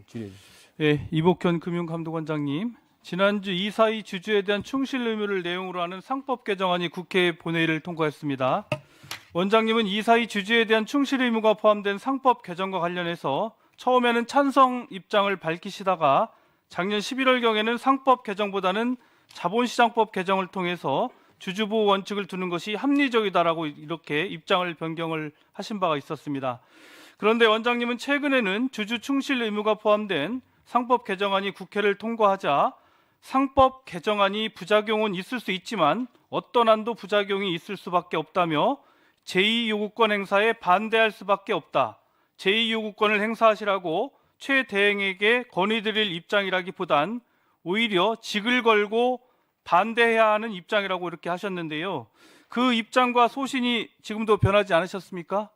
질의해 주십시오. 예, 이복현 금융감독원장님, 지난주 이사희 주주에 대한 충실 의무를 내용으로 하는 상법 개정안이 국회 본회의를 통과했습니다. 원장님은 이사희 주주에 대한 충실 의무가 포함된 상법 개정과 관련해서 처음에는 찬성 입장을 밝히시다가 작년 11월경에는 상법 개정보다는 자본시장법 개정을 통해서 주주보호 원칙을 두는 것이 합리적이다라고 이렇게 입장을 변경을 하신 바가 있었습니다. 그런데 원장님은 최근에는 주주 충실 의무가 포함된 상법 개정안이 국회를 통과하자 상법 개정안이 부작용은 있을 수 있지만 어떤 한도 부작용이 있을 수밖에 없다며 제2요구권 행사에 반대할 수밖에 없다. 제2요구권을 행사하시라고 최대행에게 건의드릴 입장이라기보단 오히려 직을 걸고 반대해야 하는 입장이라고 이렇게 하셨는데요. 그 입장과 소신이 지금도 변하지 않으셨습니까?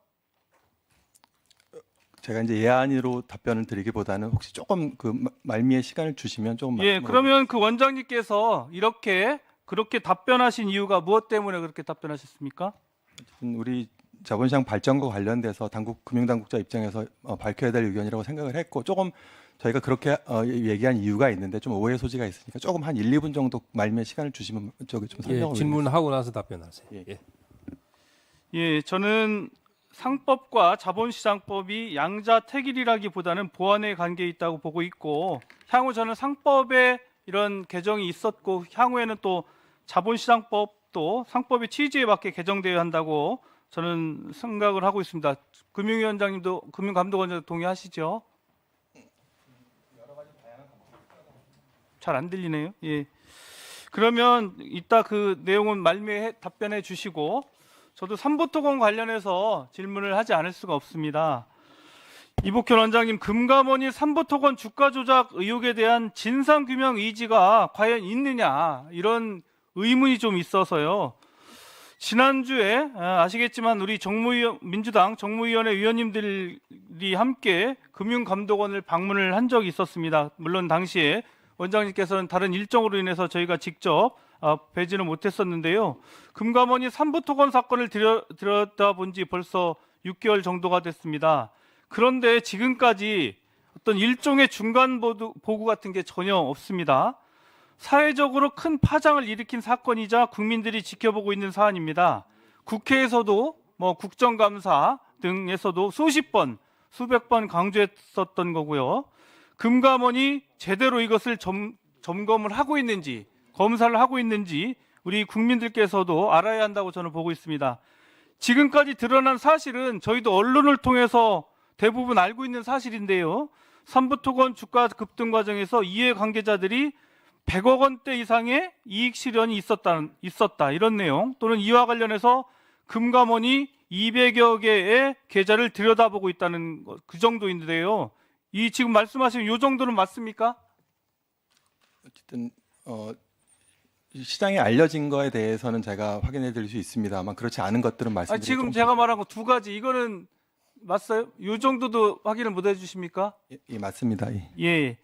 제가 이제 예안으로 답변을 드리기보다는 혹시 조금 그 말미에 시간을 주시면 조금 예, 그러면 그 원장님께서 그렇게 답변하신 이유가 무엇 때문에 그렇게 답변하셨습니까? 우리 자본시장 발전과 관련돼서 금융당국자 입장에서 밝혀야 될 의견이라고 생각을 했고 조금 저희가 그렇게 얘기한 이유가 있는데 좀 오해 소지가 있으니까 조금 한 1, 2분 정도 말미에 시간을 주시면 좀 설명을 질문하고 나서 답변하세요. 예. 예, 저는 상법과 자본시장법이 양자택일이라기보다는 보완의 관계에 있다고 보고 있고 향후 저는 상법에 이런 개정이 있었고 향후에는 또 자본시장법도 상법의 취지에 맞게 개정되어야 한다고 저는 생각을 하고 있습니다. 금융위원장님도 금융감독원장도 동의하시죠? 잘 안 들리네요. 예. 그러면 이따 그 내용은 말미에 답변해 주시고 저도 삼부토건 관련해서 질문을 하지 않을 수가 없습니다. 이복현 원장님, 금감원이 삼부토건 주가 조작 의혹에 대한 진상규명 의지가 과연 있느냐 이런 의문이 좀 있어서요. 지난주에 아시겠지만 우리 민주당 정무위원회 위원님들이 함께 금융감독원을 방문을 한 적이 있었습니다. 물론 당시에 원장님께서는 다른 일정으로 인해서 저희가 직접 뵈지는 못했었는데요. 금감원이 삼부토건 사건을 들여다본 지 벌써 6개월 정도가 됐습니다. 그런데 지금까지 어떤 일종의 중간 보고 같은 게 전혀 없습니다. 사회적으로 큰 파장을 일으킨 사건이자 국민들이 지켜보고 있는 사안입니다. 국회에서도 국정감사 등에서도 수십 번, 수백 번 강조했었던 거고요. 금감원이 제대로 이것을 점검을 하고 있는지, 검사를 하고 있는지 우리 국민들께서도 알아야 한다고 저는 보고 있습니다. 지금까지 드러난 사실은 저희도 언론을 통해서 대부분 알고 있는 사실인데요. 삼부토건 주가 급등 과정에서 이해관계자들이 100억 원대 이상의 이익 실현이 있었다 이런 내용, 또는 이와 관련해서 금감원이 200여 개의 계좌를 들여다보고 있다는 것, 그 정도인데요. 이 지금 말씀하신 이 정도는 맞습니까? 어쨌든 시장에 알려진 거에 대해서는 제가 확인해 드릴 수 있습니다만 그렇지 않은 것들은 말씀드리고 지금 제가 말한 거 두 가지 이거는 맞어요? 이 정도도 확인을 못 해주십니까? 예, 맞습니다. 예.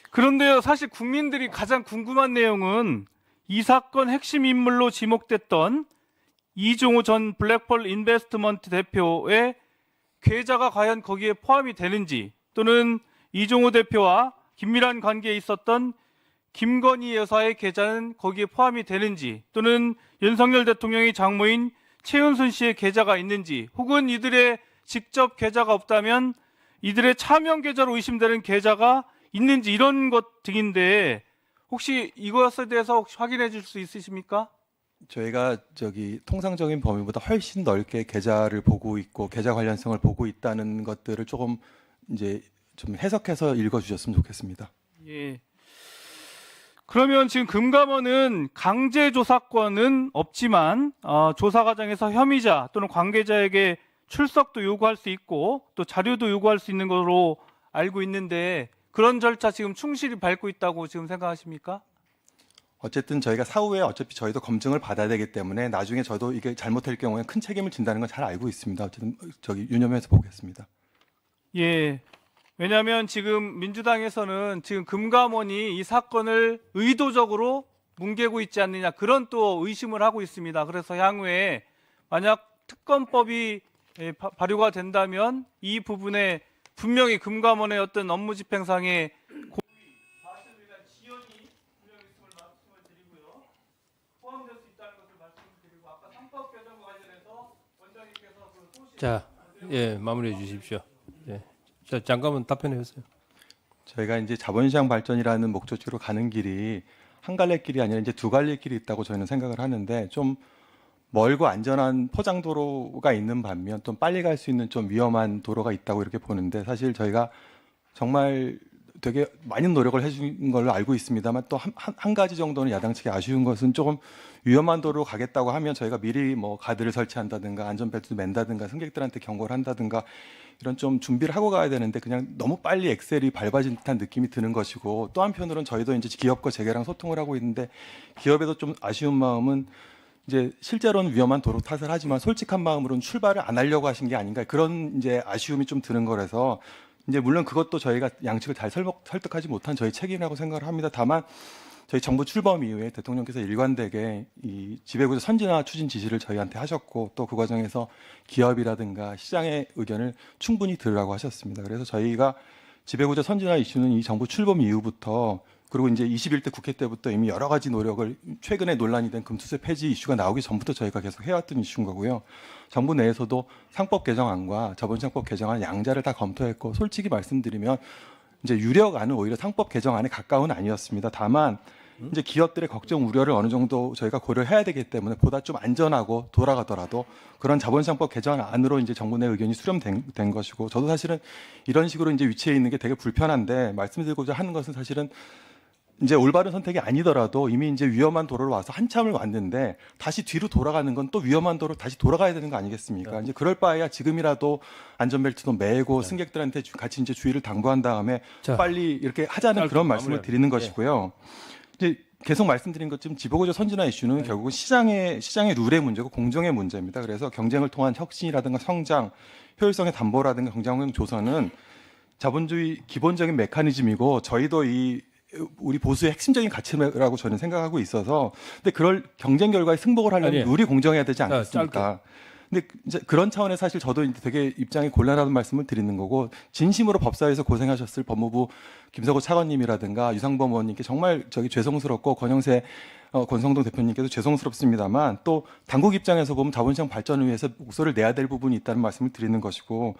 그런데요, 사실 국민들이 가장 궁금한 내용은 이 사건 핵심 인물로 지목됐던 이종호 전 블랙펄 인베스트먼트 대표의 계좌가 과연 거기에 포함이 되는지, 또는 이종호 대표와 긴밀한 관계에 있었던 김건희 여사의 계좌는 거기에 포함이 되는지, 또는 윤석열 대통령의 장모인 최은순 씨의 계좌가 있는지, 혹은 이들의 직접 계좌가 없다면 이들의 차명 계좌로 의심되는 계좌가 있는지, 이런 것 등인데 혹시 이것에 대해서 혹시 확인해 줄 수 있으십니까? 저희가 통상적인 범위보다 훨씬 넓게 계좌를 보고 있고 계좌 관련성을 보고 있다는 것들을 조금 이제 좀 해석해서 읽어주셨으면 좋겠습니다. 예. 그러면 지금 금감원은 강제 조사권은 없지만 조사 과정에서 혐의자 또는 관계자에게 출석도 요구할 수 있고 또 자료도 요구할 수 있는 것으로 알고 있는데 그런 절차 지금 충실히 밟고 있다고 지금 생각하십니까? 어쨌든 저희가 사후에 어차피 저희도 검증을 받아야 되기 때문에 나중에 저도 이게 잘못될 경우에 큰 책임을 진다는 건 잘 알고 있습니다. 어쨌든 유념해서 보겠습니다. 예. 왜냐하면 지금 민주당에서는 지금 금감원이 이 사건을 의도적으로 뭉개고 있지 않느냐 그런 또 의심을 하고 있습니다. 그래서 향후에 만약 특검법이 발효가 된다면 이 부분에 분명히 금감원의 어떤 업무 집행상의 고의 사실에 대한 지연이 분명히 있음을 말씀을 드리고요. 포함될 수 있다는 것을 말씀드리고 아까 상법 개정과 관련해서 원장님께서 그 소실 자, 예, 마무리해 주십시오. 예. 자, 잠깐만 답변해 주세요. 저희가 이제 자본시장 발전이라는 목적지로 가는 길이 한 갈래 길이 아니라 이제 두 갈래 길이 있다고 저희는 생각을 하는데 좀 멀고 안전한 포장도로가 있는 반면 좀 빨리 갈 수 있는 좀 위험한 도로가 있다고 이렇게 보는데 사실 저희가 정말 되게 많은 노력을 해준 걸로 알고 있습니다만 또 한 가지 정도는 야당 측이 아쉬운 것은 조금 위험한 도로로 가겠다고 하면 저희가 미리 뭐 가드를 설치한다든가 안전벨트를 맨다든가 승객들한테 경고를 한다든가 이런 좀 준비를 하고 가야 되는데 그냥 너무 빨리 엑셀이 밟아진 듯한 느낌이 드는 것이고 또 한편으로는 저희도 이제 기업과 재계랑 소통을 하고 있는데 기업에도 좀 아쉬운 마음은 이제 실제로는 위험한 도로 탓을 하지만 솔직한 마음으로는 출발을 안 하려고 하신 게 아닌가 그런 이제 아쉬움이 좀 드는 거라서 이제 물론 그것도 저희가 양측을 잘 설득하지 못한 저희 책임이라고 생각을 합니다. 다만 저희 정부 출범 이후에 대통령께서 일관되게 이 지배구조 선진화 추진 지시를 저희한테 하셨고 또 그 과정에서 기업이라든가 시장의 의견을 충분히 들으라고 하셨습니다. 그래서 저희가 지배구조 선진화 이슈는 이 정부 출범 이후부터 그리고 이제 21대 국회 때부터 이미 여러 가지 노력을 최근에 논란이 된 금투세 폐지 이슈가 나오기 전부터 저희가 계속 해왔던 이슈인 거고요. 정부 내에서도 상법 개정안과 자본시장법 개정안 양자를 다 검토했고 솔직히 말씀드리면 이제 유력안은 오히려 상법 개정안에 가까운 아니었습니다. 다만 이제 기업들의 걱정 우려를 어느 정도 저희가 고려해야 되기 때문에 보다 좀 안전하고 돌아가더라도 그런 자본시장법 개정안으로 이제 정부 내 의견이 수렴된 것이고 저도 사실은 이런 식으로 이제 위치해 있는 게 되게 불편한데 말씀드리고자 하는 것은 사실은 이제 올바른 선택이 아니더라도 이미 이제 위험한 도로로 와서 한참을 왔는데 다시 뒤로 돌아가는 건 또 위험한 도로 다시 돌아가야 되는 거 아니겠습니까? 이제 그럴 바에야 지금이라도 안전벨트도 매고 승객들한테 같이 이제 주의를 당부한 다음에 자, 빨리 이렇게 하자는 그런 말씀을 마무리합니다. 드리는 것이고요. 이제 계속 말씀드린 것처럼 지배구조 선진화 이슈는 결국은 시장의 룰의 문제고 공정의 문제입니다. 그래서 경쟁을 통한 혁신이라든가 성장, 효율성의 담보라든가 경쟁환경 조성은 자본주의 기본적인 메커니즘이고 저희도 우리 보수의 핵심적인 가치라고 저는 생각하고 있어서 근데 그럴 경쟁 결과에 승복을 하려면 아니에요. 룰이 공정해야 되지 자, 않겠습니까? 근데 이제 그런 차원에서 사실 저도 이제 되게 입장이 곤란하다는 말씀을 드리는 거고 진심으로 법사위에서 고생하셨을 법무부 김석호 차관님이라든가 유상범 의원님께 정말 저기 죄송스럽고 권영세 권성동 대표님께도 죄송스럽습니다만 또 당국 입장에서 보면 자본시장 발전을 위해서 목소리를 내야 될 부분이 있다는 말씀을 드리는 것이고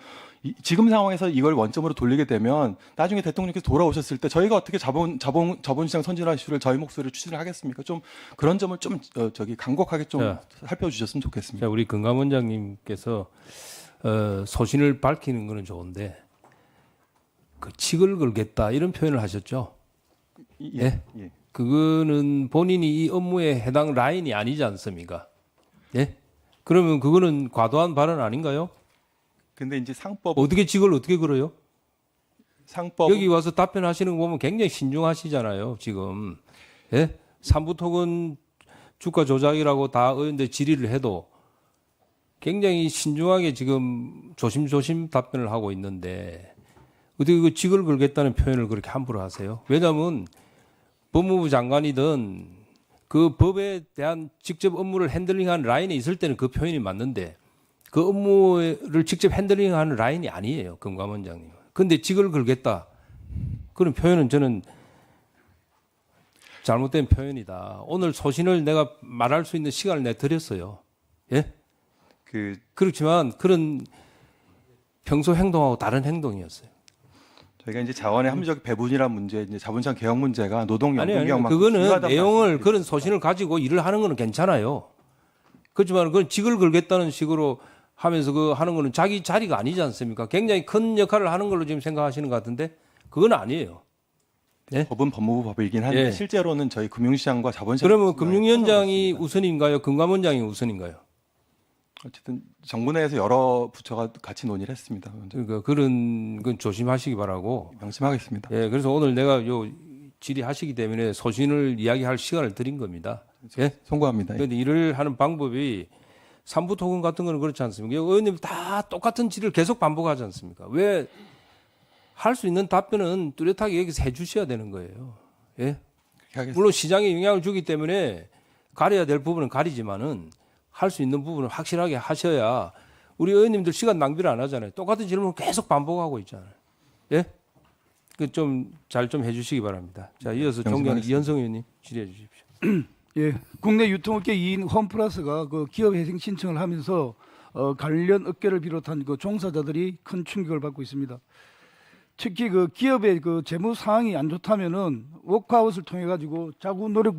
지금 상황에서 이걸 원점으로 돌리게 되면 나중에 대통령께서 돌아오셨을 때 저희가 어떻게 자본시장 선진화 이슈를 저희 목소리를 추진을 하겠습니까? 좀 그런 점을 좀 저기 간곡하게 좀 자. 살펴주셨으면 좋겠습니다. 자, 우리 금감원장님께서 소신을 밝히는 거는 좋은데 그 칙을 걸겠다 이런 표현을 하셨죠. 예? 예. 그거는 본인이 이 업무에 해당 라인이 아니지 않습니까? 예? 그러면 그거는 과도한 발언 아닌가요? 근데 이제 상법 어떻게 칙을 어떻게 걸어요? 여기 와서 답변하시는 거 보면 굉장히 신중하시잖아요, 지금. 예? 삼부토건 주가 조작이라고 다 의원들 질의를 해도 굉장히 신중하게 지금 조심조심 답변을 하고 있는데 어떻게 그 직을 걸겠다는 표현을 그렇게 함부로 하세요? 왜냐하면 법무부 장관이든 그 법에 대한 직접 업무를 핸들링하는 라인에 있을 때는 그 표현이 맞는데 그 업무를 직접 핸들링하는 라인이 아니에요, 금감원장님. 근데 직을 걸겠다 그런 표현은 저는 잘못된 표현이다. 오늘 소신을 내가 말할 수 있는 시간을 내가 드렸어요. 예? 그렇지만 그런 평소 행동하고 다른 행동이었어요. 저희가 이제 자원의 합리적 배분이란 문제, 이제 자본시장 개혁 문제가 노동 아니요, 연금 개혁만큼 그거는 중요하다는 내용을 말씀을 그런 소신을 가지고 일을 하는 거는 괜찮아요. 그렇지만 그건 직을 걸겠다는 식으로 하면서 그 하는 거는 자기 자리가 아니지 않습니까? 굉장히 큰 역할을 하는 걸로 지금 생각하시는 것 같은데 그건 아니에요. 예? 법은 법무부 법이긴 한데 예. 실제로는 저희 금융시장과 자본시장 그러면 금융위원장이 우선인가요? 금감원장이 우선인가요? 어쨌든 정부 내에서 여러 부처가 같이 논의를 했습니다. 그러니까 그런 건 조심하시기 바라고. 명심하겠습니다. 예, 그래서 오늘 내가 요 질의하시기 때문에 소신을 이야기할 시간을 드린 겁니다. 예? 송구합니다. 그런데 일을 하는 방법이 삼부토건 같은 거는 그렇지 않습니까? 의원님 다 똑같은 질의를 계속 반복하지 않습니까? 왜 할 수 있는 답변은 뚜렷하게 여기서 해 주셔야 되는 거예요. 예? 물론 시장에 영향을 주기 때문에 가려야 될 부분은 가리지만은 할 수 있는 부분을 확실하게 하셔야 우리 의원님들 시간 낭비를 안 하잖아요. 똑같은 질문을 계속 반복하고 있잖아요. 예? 그 좀 잘 좀 해주시기 바랍니다. 자, 이어서 존경하는 이현성 의원님 질의해 주십시오. 예, 국내 유통업계 2인 홈플러스가 그 기업 회생 신청을 하면서 관련 업계를 비롯한 그 종사자들이 큰 충격을 받고 있습니다. 특히 그 기업의 그 재무 상황이 안 좋다면은 워크아웃을 통해 가지고 자구 노력